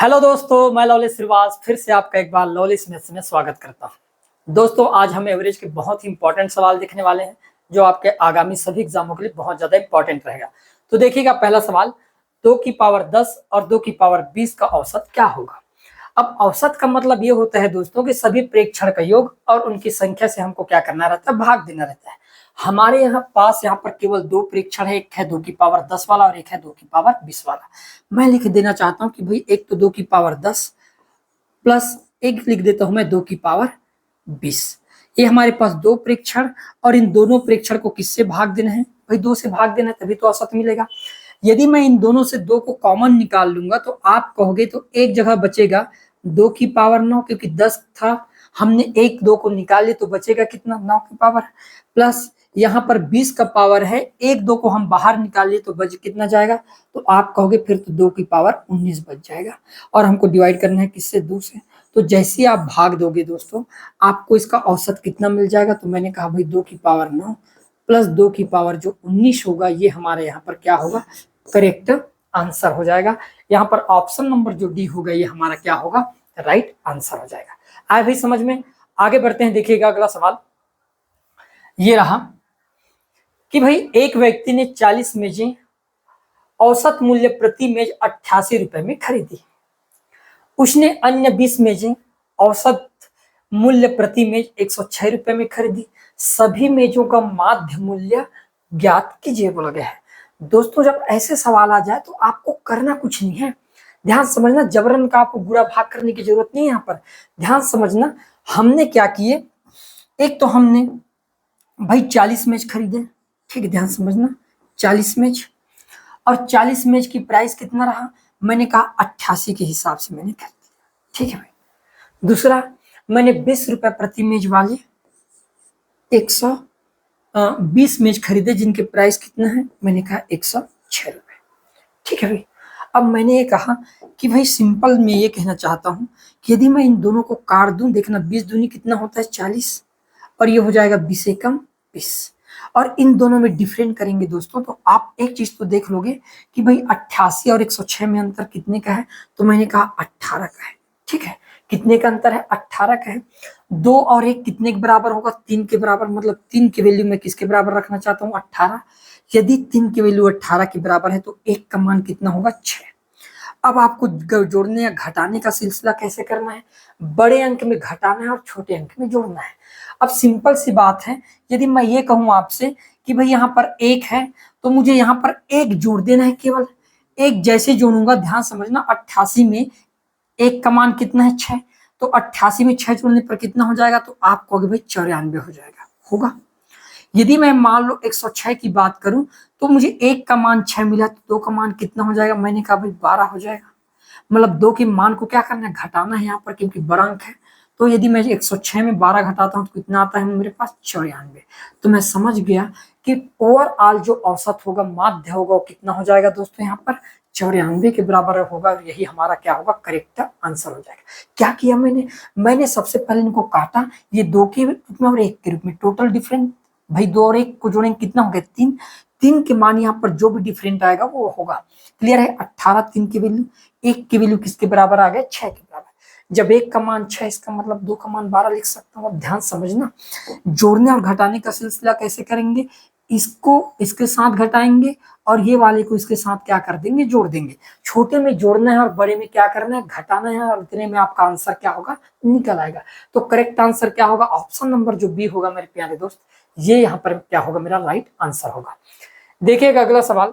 Hello दोस्तों, मैं लवलेश श्रीवास फिर से आपका एक बार लवलेश मैथ्स में स्वागत करता हूं। दोस्तों, आज हम एवरेज के बहुत ही इंपॉर्टेंट सवाल देखने वाले हैं जो आपके आगामी सभी एग्जामों के लिए बहुत ज्यादा इंपॉर्टेंट रहेगा। तो देखिएगा, पहला सवाल, 2 की पावर 10 और 2 की पावर 20 का औसत क्या होगा। अब औसत का मतलब ये होता है दोस्तों कि सभी प्रेक्षण का योग और उनकी संख्या से हमको क्या करना रहता है, भाग देना रहता है। हमारे यहाँ पर केवल 2 प्रेक्षण है, एक है 2 की पावर 10 वाला और एक है 2 की पावर 20 वाला। मैं लिख देना चाहता हूँ कि भाई एक तो 2 की पावर 10 प्लस एक लिख देता हूं मैं 2 की पावर 20। ये हमारे पास 2 प्रेक्षण और इन दोनों प्रेक्षण को किससे भाग देना है, भाई 2 से भाग देना है, तभी तो औसत मिलेगा। यदि मैं इन दोनों से 2 को कॉमन निकाल लूंगा तो आप कहोगे तो एक जगह बचेगा 2 की पावर 9, क्योंकि 10 था, हमने एक 2 को निकाल लिया तो बचेगा कितना, 9 की पावर, प्लस यहाँ पर 20 का पावर है, एक 2 को हम बाहर निकाल लिए तो बच कितना जाएगा, तो आप कहोगे फिर तो 2 की पावर 19 बच जाएगा। और हमको डिवाइड करना है किससे, 2 से। तो जैसे ही आप भाग दोगे दोस्तों, आपको इसका औसत कितना मिल जाएगा, तो मैंने कहा भाई 2 की पावर 9 प्लस 2 की पावर जो 19 होगा, ये हमारे यहाँ पर क्या होगा, करेक्ट आंसर हो जाएगा। यहाँ पर ऑप्शन नंबर जो डी होगा ये हमारा क्या होगा, राइट आंसर हो जाएगा। आए भाई समझ में, आगे बढ़ते हैं। देखिएगा अगला सवाल ये रहा कि भाई एक व्यक्ति ने 40 मेजें औसत मूल्य प्रति मेज 88 रुपए में खरीदी। उसने अन्य 20 मेजें औसत मूल्य प्रति मेज 106 रुपए में खरीदी। सभी मेजों का माध्य मूल्य ज्ञात कीजिए बोला गया है। दोस्तों, जब ऐसे सवाल आ जाए तो आपको करना कुछ नहीं है, ध्यान समझना, जबरन का आपको बुरा भाग करने की जरूरत नहीं है। यहाँ पर ध्यान समझना, हमने क्या किए, एक तो हमने भाई 40 मेज खरीदे, ठीक है, ध्यान समझना, 40 मेज, और 40 मेज की प्राइस कितना रहा, मैंने कहा 88 के हिसाब से मैंने खरीद लिया, ठीक है भाई। दूसरा, मैंने 20 रुपए प्रति मेज वाले 120 मेज खरीदे जिनके प्राइस कितना है, मैंने कहा 106 रुपए, ठीक है भाई। अब मैंने ये कहा कि भाई सिंपल में ये कहना चाहता हूं कि यदि मैं इन दोनों को काट दूं, देखना 20 दूनी कितना होता है 40, और ये हो जाएगा 20 एकम 20, और इन दोनों में डिफरेंट करेंगे दोस्तों, तो आप एक चीज तो देख लोगे कि भाई 88 और 106 में अंतर कितने का है, तो मैंने कहा 18 का है, ठीक है। कितने का अंतर है, 18 का है। 2 और 1 कितने के बराबर होगा, 3 के बराबर, मतलब 3 की वैल्यू मैं किसके बराबर रखना चाहता हूँ, 18। यदि 3 की वैल्यू 18 के बराबर है तो 1 का मान कितना होगा, 6। अब आपको जोड़ने या घटाने का सिलसिला कैसे करना है, बड़े अंक में घटाना है और छोटे अंक में जोड़ना है। अब सिंपल सी बात है, यदि मैं ये कहूं आपसे कि भाई यहाँ पर 1 है तो मुझे यहाँ पर 1 जोड़ देना है, केवल 1 जैसे जोड़ूंगा, ध्यान समझना, 88 में 1 का मान कितना है, 6, तो 88 में 6 जोड़ने पर कितना हो जाएगा, तो आप कहोगे भाई 94 हो जाएगा, होगा। यदि मैं मान लो 106 की बात करूं तो मुझे 1 का मान 6 मिला, तो 2 का मान कितना हो जाएगा, मैंने कहा भाई 12 हो जाएगा। मतलब 2 के मान को क्या करना है, घटाना है यहाँ पर, क्योंकि बड़ा अंक है। तो यदि मैं 106 में 12 घटाता हूँ तो कितना आता है मेरे पास, 94। तो मैं समझ गया कि ओवरऑल जो औसत होगा, माध्य होगा, वो कितना हो जाएगा दोस्तों, यहाँ पर 94 के बराबर होगा। यही हमारा क्या होगा, करेक्ट आंसर हो जाएगा। क्या किया मैंने सबसे पहले इनको काटा, ये 2 के रूप में और 1 के रूप में, टोटल डिफरेंट, भाई 2 और 1 को जोड़ेंगे कितना हो गया, 3। 3 के मान यहाँ पर जो भी डिफरेंट आएगा वो होगा। क्लियर है, 18 3 की वैल्यू, 1 की वैल्यू किसके बराबर आ गया, 6 के बराबर। जब 1 का मान 6, इसका मतलब 2 का मान 12 लिख सकता हूँ। अब ध्यान समझना, जोड़ने और घटाने का सिलसिला कैसे करेंगे, इसको इसके साथ घटाएंगे और ये वाले को इसके साथ क्या कर देंगे, जोड़ देंगे। छोटे में जोड़ना है और बड़े में क्या करना है, घटाना है, और इतने में आपका आंसर क्या होगा, निकल आएगा। तो करेक्ट आंसर क्या होगा, ऑप्शन नंबर जो बी होगा मेरे प्यारे दोस्त, ये यहाँ पर क्या होगा, मेरा राइट आंसर होगा। देखिएगा अगला सवाल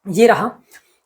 ये रहा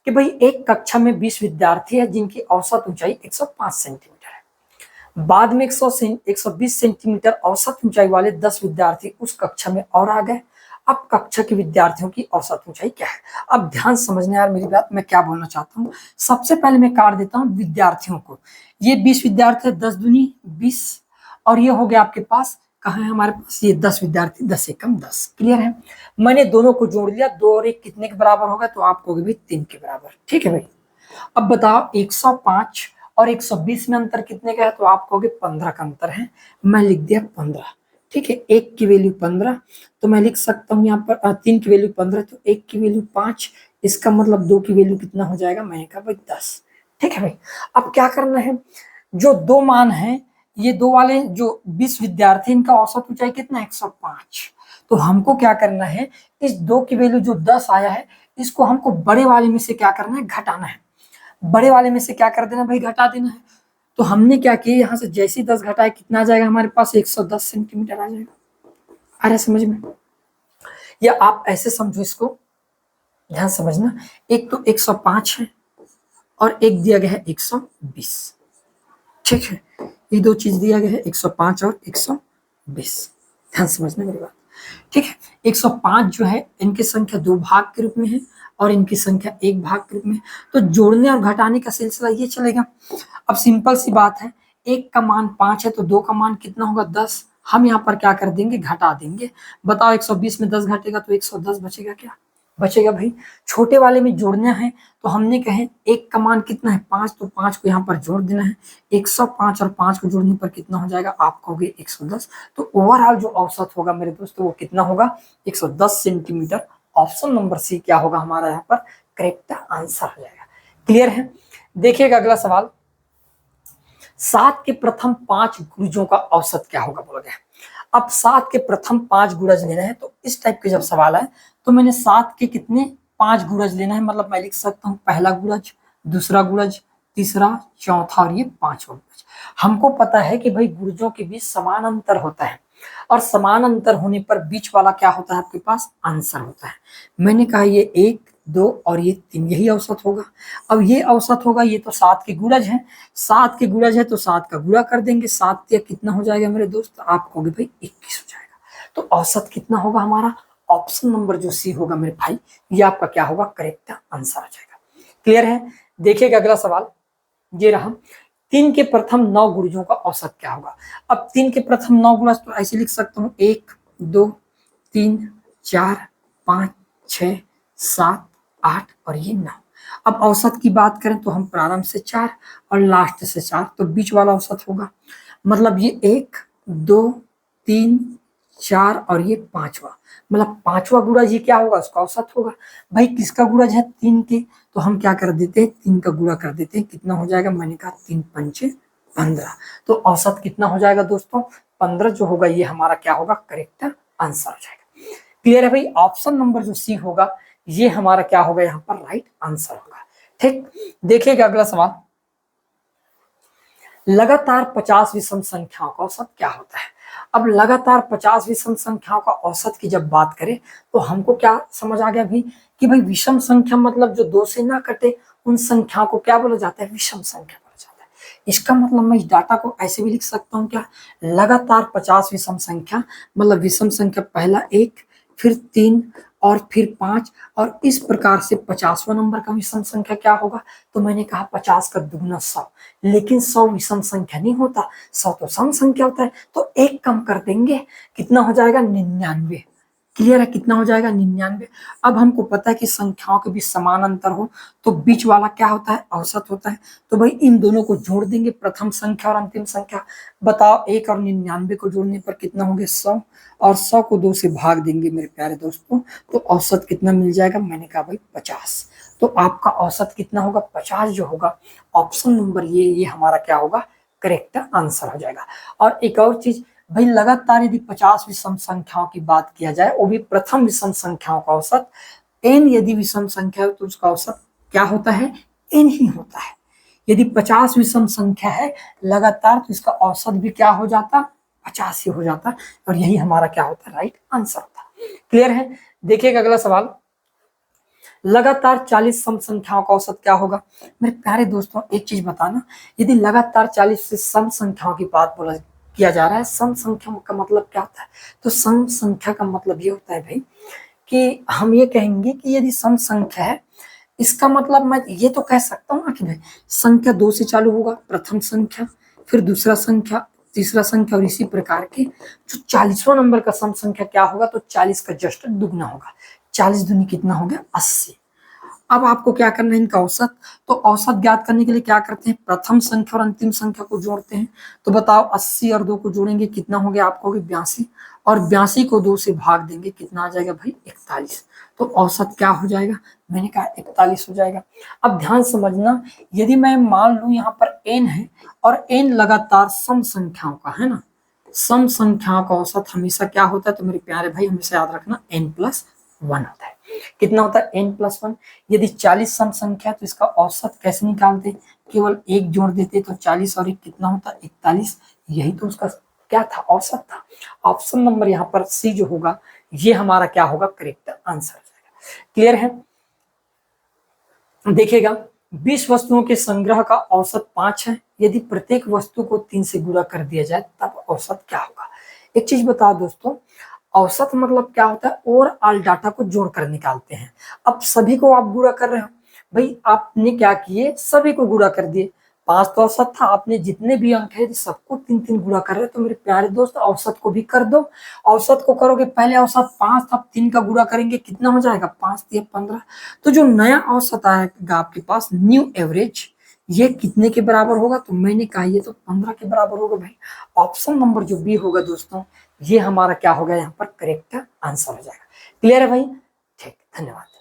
कि भाई एक कक्षा में 20 विद्यार्थी है जिनकी औसत ऊंचाई 105 सेंटीमीटर है। बाद में 120 सेंटीमीटर औसत ऊंचाई वाले 10 विद्यार्थी उस कक्षा में और आ गए। अब कक्षा के विद्यार्थियों की औसत ऊंचाई क्या है। अब ध्यान समझना यार मेरी बात, मैं क्या बोलना चाहता हूँ। सबसे पहले मैं काट देता हूँ विद्यार्थियों को। ये 20 विद्यार्थी, 10 दूनी 20, और ये हो गया आपके पास, कहाँ है हमारे पास, ये 10 विद्यार्थी, 10 एकम 10। क्लियर है, मैंने दोनों को जोड़ लिया, 2 और 1 कितने के बराबर होगा, तो आपको भी 3 के बराबर, ठीक है भाई। अब बताओ 105 और 120 में अंतर कितने का है, तो आप कहोगे 15 का अंतर है। मैं लिख दिया 15, ठीक है। 1 की वैल्यू 15, तो मैं लिख सकता हूँ यहाँ पर 3 की वैल्यू 15, तो 1 की वैल्यू 5, इसका मतलब 2 की वैल्यू कितना हो जाएगा, मैंने कहा भाई 10, ठीक है भाई। अब क्या करना है, जो दो मान है, ये दो वाले जो 20 विद्यार्थी, इनका औसत ऊंचाई कितना, 105। तो हमको क्या करना है, इस दो की वैल्यू जो 10 आया है, इसको हमको बड़े वाले में से क्या करना है, घटाना है। बड़े वाले में से क्या कर देना भाई, घटा देना है। तो हमने क्या किया, यहाँ से जैसे 10 घटाए, कितना आ जाएगा हमारे पास, 110 सेंटीमीटर आ जाएगा। आ रहा है समझ में? या आप ऐसे समझो इसको, ध्यान समझना, एक तो 105 है और एक दिया गया है 120। ठीक है, ये दो चीज दिया गया है, 105 और 120। ध्यान समझना मेरी बात। ठीक है, 105 जो है, इनकी संख्या 2 भाग के रूप में है और इनकी संख्या 1 भाग के रूप में है। तो जोड़ने और घटाने का सिलसिला ये चलेगा। अब सिंपल सी बात है, 1 का मान 5 है तो 2 का मान कितना होगा, 10। हम यहाँ पर क्या कर देंगे, घटा देंगे। बताओ 120 में 10 घटेगा तो 110 बचेगा, क्या बचेगा भाई। छोटे वाले में जोड़ना है तो हमने कहे 1 का मान कितना है, 5, तो 5 को यहाँ पर जोड़ देना है। 105 और 5 को जोड़ने पर कितना हो जाएगा, आप कहोगे 110। तो ओवरऑल जो औसत होगा मेरे दोस्तों, वो कितना होगा, 110 सेंटीमीटर। ऑप्शन नंबर सी क्या होगा हमारा यहाँ पर करेक्ट आंसर हो जाएगा। क्लियर है? देखिएगा अगला सवाल, 7 के प्रथम 5 गुरुजों का औसत क्या होगा बोला गया। अब 7 के प्रथम 5 गुरज लेना है, तो इस टाइप के जब सवाल है तो मैंने 7 के कितने 5 गुरज लेना है, मतलब मैं लिख सकता हूँ पहला गुरज, दूसरा गुरज, तीसरा, चौथा और ये पांचवा गुरज। हमको पता है कि भाई गुरजों के बीच समान अंतर होता है और समान अंतर होने पर बीच वाला क्या होता है, आपके पास आंसर होता है। मैंने कहा ये 1, 2 और ये 3, यही औसत होगा। अब ये औसत होगा, ये तो 7 के गुणज है, 7 के गुणज है तो 7 का गुणा कर देंगे, 7 या कितना हो जाएगा मेरे दोस्त, आप कहोगे भाई 21 हो जाएगा। तो औसत कितना होगा हमारा, ऑप्शन नंबर जो सी होगा मेरे भाई, ये आपका क्या होगा, करेक्ट आंसर आ जाएगा। क्लियर है? देखिएगा अगला सवाल, ये रहा, 3 के प्रथम 9 गुरुजों का औसत क्या होगा। अब 3 के प्रथम 9 गुणज तो ऐसे लिख सकता हूँ, 1, 2, 3, 4, 5, 6, 7, 8 और ये 9। अब औसत की बात करें तो हम प्रारंभ से 4 और लास्ट से 4, तो बीच वाला औसत होगा। मतलब ये 1, 2, 3, 4 और ये पांचवा, मतलब पांचवा गुणज ये क्या होगा, उसका औसत होगा। भाई किसका गुणज है, 3 के, तो हम क्या कर देते हैं, 3 का गुणा कर देते हैं, कितना हो जाएगा, मैंने कहा 3 पंचे 15। तो औसत कितना हो जाएगा दोस्तों, 15 जो होगा ये हमारा क्या होगा, करेक्ट आंसर हो जाएगा। क्लियर है भाई? ऑप्शन नंबर जो सी होगा ये हमारा क्या होगा, यहाँ पर राइट आंसर होगा। ठीक, देखिएगा अगला सवाल, लगातार 50 विषम संख्याओं का औसत क्या होता है। अब लगातार 50 विषम संख्याओं का औसत की जब बात करें तो हमको क्या समझ आ गया भाई, कि भाई विषम संख्या मतलब जो 2 से ना कटे उन संख्याओं को क्या बोला जाता है, विषम संख्या बोला जाता है। इसका मतलब मैं इस डाटा को ऐसे भी लिख सकता हूँ क्या, लगातार 50 विषम संख्या, मतलब विषम संख्या पहला 1, फिर 3 और फिर 5 और इस प्रकार से 50वां नंबर का विषम संख्या क्या होगा। तो मैंने कहा 50 का दुगना 100, लेकिन 100 विषम संख्या नहीं होता, 100 तो सम संख्या होता है। तो एक कम कर देंगे, कितना हो जाएगा, 99। क्लियर है? कितना हो जाएगा, 99। अब हमको पता है कि संख्याओं के बीच समान अंतर हो तो बीच वाला क्या होता है, औसत होता है। तो भाई इन दोनों को जोड़ देंगे, प्रथम संख्या और अंतिम संख्या। बताओ 1 और 99 को जोड़ने पर कितना होंगे, 100, और 100 को 2 से भाग देंगे मेरे प्यारे दोस्तों, तो औसत कितना मिल जाएगा, मैंने कहा भाई 50। तो आपका औसत कितना होगा, 50 जो होगा, ऑप्शन नंबर ये हमारा क्या होगा, करेक्ट आंसर हो जाएगा। और एक और चीज भाई, लगातार यदि 50 विषम संख्याओं की बात किया जाए, वो भी प्रथम विषम संख्याओं का औसत, n यदि विषम संख्या है तो उसका औसत क्या होता है, n ही होता है। यदि 50 विषम संख्या है लगातार तो इसका औसत भी क्या हो जाता, 50 ही हो जाता, और यही हमारा क्या होता है, राइट आंसर होता है। क्लियर है? देखिएगा अगला सवाल, लगातार 40 सम संख्याओं का औसत क्या होगा। मेरे प्यारे दोस्तों एक चीज बताना, यदि लगातार 40 से सम संख्याओं की बात बोला किया जा रहा है, सम संख्या का मतलब क्या होता है, तो सम संख्या का मतलब ये होता है भाई कि हम ये कहेंगे कि यदि सम संख्या है, इसका मतलब मैं ये तो कह सकता हूँ ना कि भाई संख्या 2 से चालू होगा, प्रथम संख्या, फिर दूसरा संख्या, तीसरा संख्या, और इसी प्रकार के जो 40वां नंबर का सम संख्या क्या होगा, तो 40 का जस्ट दुगना होगा। 40 दूनी कितना हो गया, 80। अब आपको क्या करना है, इनका औसत, तो औसत ज्ञात करने के लिए क्या करते हैं, प्रथम संख्या और अंतिम संख्या को जोड़ते हैं। तो बताओ 80 और 2 को जोड़ेंगे कितना हो गया, आपको 82, और 82 को 2 से भाग देंगे, कितना आ जाएगा भाई, 41। तो औसत क्या हो जाएगा, मैंने कहा 41 हो जाएगा। अब ध्यान समझना, यदि मैं मान लूं यहाँ पर n है और n लगातार सम संख्याओं का है ना, सम संख्याओं का औसत हमेशा क्या होता है, तो मेरे प्यारे भाई हमेशा याद रखना n+1 होता है। कितना होता है, n+1। यदि 40 सम संख्या तो इसका औसत कैसे निकालते, केवल एक जोड़ देते तो 40 और एक कितना होता, 41। यही तो उसका क्या था, औसत था। ऑप्शन नंबर यहाँ पर सी जो होगा ये हमारा क्या होगा, करेक्ट आंसर हो जाएगा। क्लियर है। देखिएगा 20 वस्तुओं के संग्रह का औसत 5 है, यदि प्रत्येक वस्तु को 3 से गुणा कर दिया जाए तब औसत क्या होगा। एक चीज बताओ दोस्तों, औसत मतलब क्या होता है, ओवरऑल डाटा को जोड़कर निकालते हैं। अब सभी को आप गुणा कर रहे हो, भाई आपने क्या किए, सभी को गुणा कर दिए। 5 तो औसत था, आपने जितने भी अंक है सबको 3 3 गुणा कर रहे हो, तो मेरे प्यारे दोस्त औसत को भी कर दो। औसत को करोगे, पहले औसत 5 था, 3 का गुणा करेंगे कितना हो जाएगा, 5 3 15। तो जो नया औसत आएगा आपके पास, न्यू एवरेज, ये कितने के बराबर होगा, तो मैंने कहा ये तो 15 के बराबर होगा भाई। ऑप्शन नंबर जो बी होगा दोस्तों, ये हमारा क्या होगा यहाँ पर करेक्ट आंसर हो जाएगा। क्लियर है भाई, ठीक, धन्यवाद।